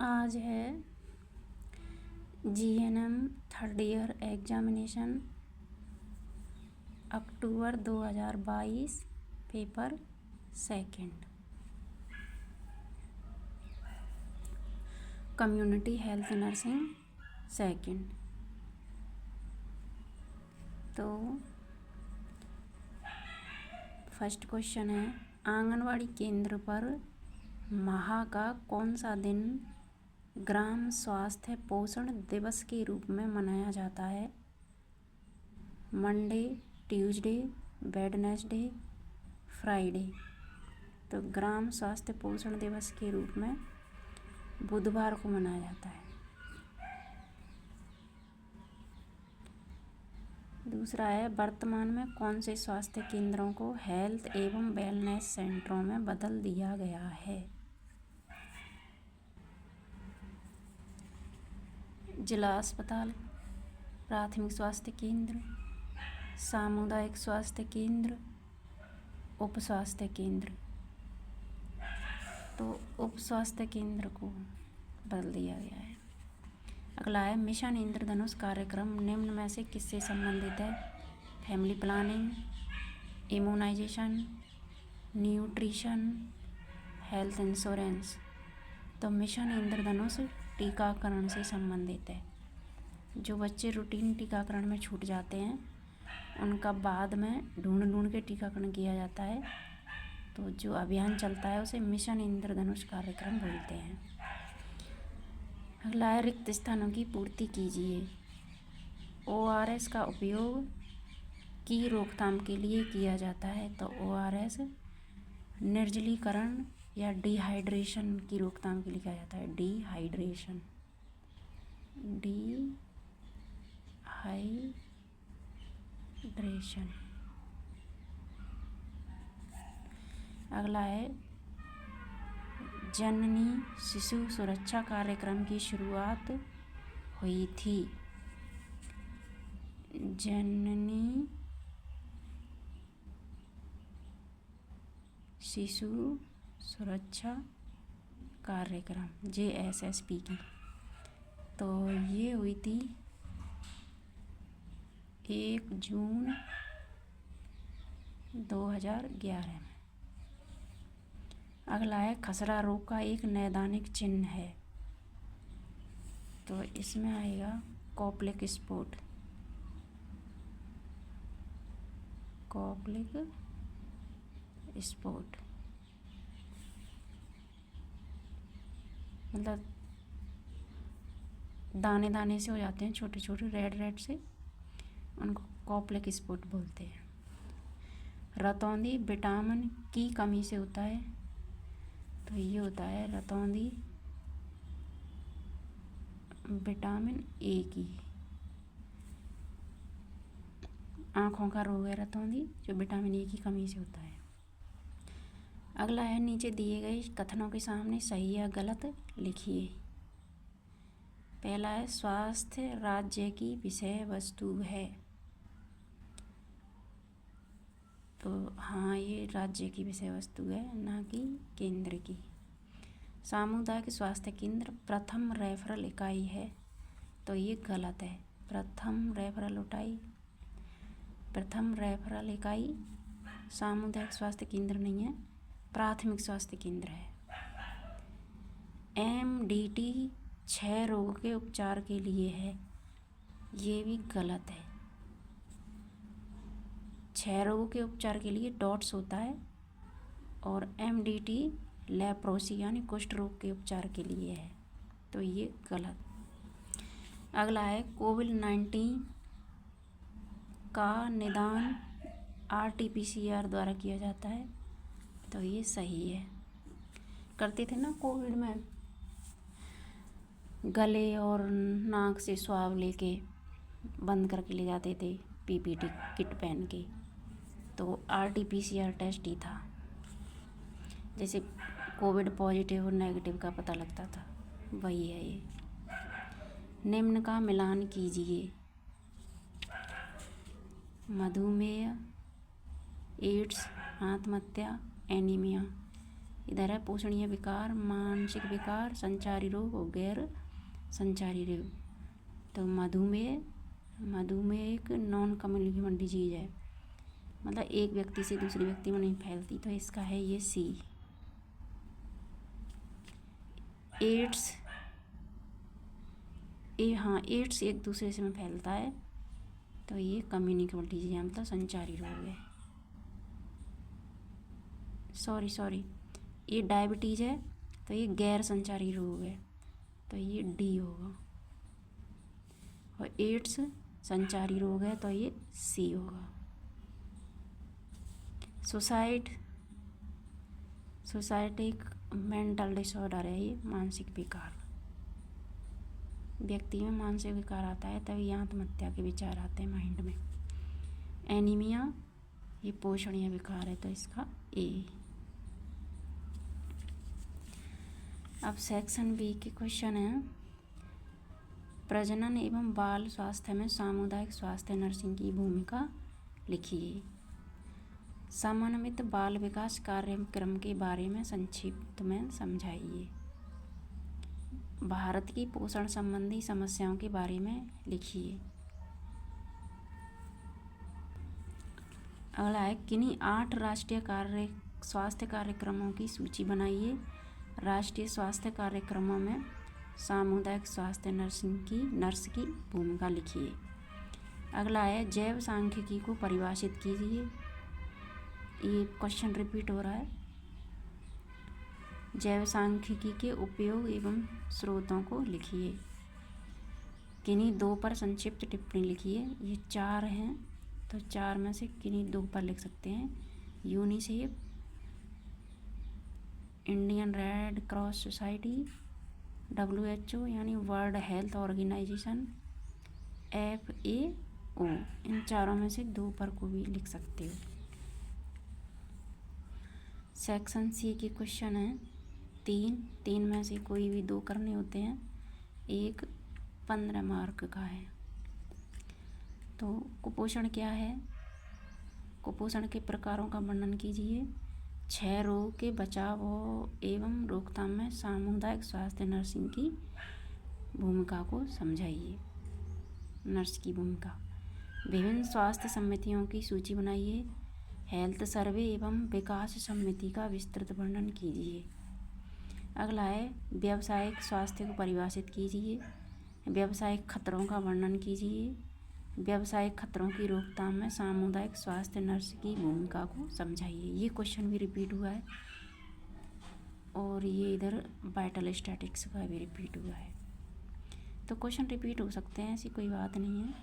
आज है GNM third year examination अक्टूबर 2022 paper second community health nursing second. तो first question है, आंगनवाड़ी केंद्र पर माह का कौन सा दिन ग्राम स्वास्थ्य पोषण दिवस के रूप में मनाया जाता है? Monday, Tuesday, Wednesday, Friday. तो ग्राम स्वास्थ्य पोषण दिवस के रूप में बुधवार को मनाया जाता है। दूसरा है, वर्तमान में कौन से स्वास्थ्य केंद्रों को हेल्थ एवं वेलनेस सेंटरों में बदल दिया गया है? जिला अस्पताल, प्राथमिक स्वास्थ्य केंद्र, सामुदायिक स्वास्थ्य केंद्र, उप स्वास्थ्य केंद्र। तो उप स्वास्थ्य केंद्र को बदल दिया गया है। अगला है, मिशन इंद्रधनुष कार्यक्रम निम्न में से किससे संबंधित है? Family planning, immunisation, nutrition, health insurance. तो मिशन इंद्रधनुष टीकाकरण से संबंधित है। जो बच्चे रूटीन टीकाकरण में छूट जाते हैं उनका बाद में ढूंढ के टीकाकरण किया जाता है। तो जो अभियान चलता है उसे मिशन इंद्रधनुष कार्यक्रम बोलते हैं। अगला है, रिक्त स्थानों की पूर्ति कीजिए। ORS का उपयोग की रोकथाम के लिए किया जाता है। तो ORS निर्जलीकरण या डिहाइड्रेशन की रोकथाम के लिए किया जाता है। डिहाइड्रेशन। अगला है, जननी शिशु सुरक्षा कार्यक्रम की शुरुआत हुई थी। जननी शिशु सुरक्षा कार्यक्रम JSSP की। तो ये हुई थी 1 जून 2011 में। अगला है, खसरा रोग का एक नैदानिक चिन्ह है। तो इसमें आएगा कॉप्लिक स्पॉट। कॉप्लिक स्पॉट मतलब दाने दाने से हो जाते हैं, छोटे छोटे रेड से, उनको कॉप्लिक स्पॉट बोलते हैं। रतौंधी विटामिन की कमी से होता है। तो ये होता है रतौंधी विटामिन A की। आँखों का रोग है रतौंधी, जो विटामिन A की कमी से होता है। अगला है, नीचे दिए गए कथनों के सामने सही या गलत लिखिए। पहला है, स्वास्थ्य राज्य की विषय वस्तु है। तो हाँ, ये राज्य की विषय वस्तु है, ना कि केंद्र की। सामुदायिक स्वास्थ्य केंद्र प्रथम रेफरल इकाई है। तो ये गलत है। प्रथम रेफरल इकाई सामुदायिक स्वास्थ्य केंद्र नहीं है, प्राथमिक स्वास्थ्य केंद्र है। MDT 6 रोगों के उपचार के लिए है। ये भी गलत है। 6 रोगों के उपचार के लिए डॉट्स होता है और MDT लेप्रोसी यानी कुष्ठ रोग के उपचार के लिए है। तो ये गलत। अगला है, कोविड-19 का निदान RT-PCR द्वारा किया जाता है। तो ये सही है। करते थे ना कोविड में, गले और नाक से स्वाब लेके बंद करके ले जाते थे PPT किट पहन के। तो RT-PCR टेस्ट ही था, जैसे कोविड पॉजिटिव और नेगेटिव का पता लगता था, वही है ये। निम्न का मिलान कीजिए। मधुमेह, एड्स, आत्महत्या, एनीमिया। इधर है पोषणीय विकार, मानसिक विकार, संचारी रोग और गैर संचारी रोग। तो मधुमेह एक नॉन कम्युनिकेबल डिजीज है, मतलब एक व्यक्ति से दूसरे व्यक्ति में नहीं फैलती, तो इसका है ये सी। एड्स एड्स एक दूसरे से में फैलता है, तो ये कम्युनिकेबल डिजीज है, मतलब संचारी रोग है। सॉरी ये डायबिटीज़ है, तो ये गैर संचारी रोग है, तो ये डी होगा। और एड्स संचारी रोग है, तो ये सी होगा। सुसाइड एक मेंटल डिसऑर्डर है, ये मानसिक विकार। व्यक्ति में मानसिक विकार आता है तभी आत्महत्या के विचार आते हैं माइंड में। एनीमिया ये पोषणीय विकार है, तो इसका ए। अब सेक्शन बी के क्वेश्चन है, प्रजनन एवं बाल स्वास्थ्य में सामुदायिक स्वास्थ्य नर्सिंग की भूमिका लिखिए। समन्वित बाल विकास कार्यक्रम के बारे में संक्षिप्त में समझाइए। भारत की पोषण संबंधी समस्याओं के बारे में लिखिए। अगला है, किन्हीं 8 राष्ट्रीय स्वास्थ्य कार्यक्रमों की सूची बनाइए। राष्ट्रीय स्वास्थ्य कार्यक्रमों में सामुदायिक स्वास्थ्य नर्स की भूमिका लिखिए। अगला है, जैव सांख्यिकी को परिभाषित कीजिए। ये क्वेश्चन रिपीट हो रहा है। जैव सांख्यिकी के उपयोग एवं स्रोतों को लिखिए। किन्हीं 2 पर संक्षिप्त टिप्पणी लिखिए। ये 4 हैं, तो 4 में से किन्हीं 2 पर लिख सकते हैं। UNICEF, Indian red cross society, WHO यानी वर्ल्ड हेल्थ ऑर्गेनाइजेशन, FAO, इन चारों में से 2 पर को भी लिख सकते हो। सेक्शन सी के क्वेश्चन है 3 में से कोई भी 2 करने होते हैं। एक 15 मार्क का है। तो कुपोषण क्या है? कुपोषण के प्रकारों का वर्णन कीजिए। 6 रोग के बचाव एवं रोकथाम में सामुदायिक स्वास्थ्य नर्सिंग की भूमिका को समझाइए। नर्स की भूमिका। विभिन्न स्वास्थ्य समितियों की सूची बनाइए। हेल्थ सर्वे एवं विकास समिति का विस्तृत वर्णन कीजिए। अगला है, व्यावसायिक स्वास्थ्य को परिभाषित कीजिए। व्यावसायिक खतरों का वर्णन कीजिए। व्यावसायिक खतरों की रोकथाम में सामुदायिक स्वास्थ्य नर्स की भूमिका को समझाइए। ये क्वेश्चन भी रिपीट हुआ है, और ये इधर वाइटल स्टैटिक्स का भी रिपीट हुआ है। तो क्वेश्चन रिपीट हो सकते हैं, ऐसी कोई बात नहीं है।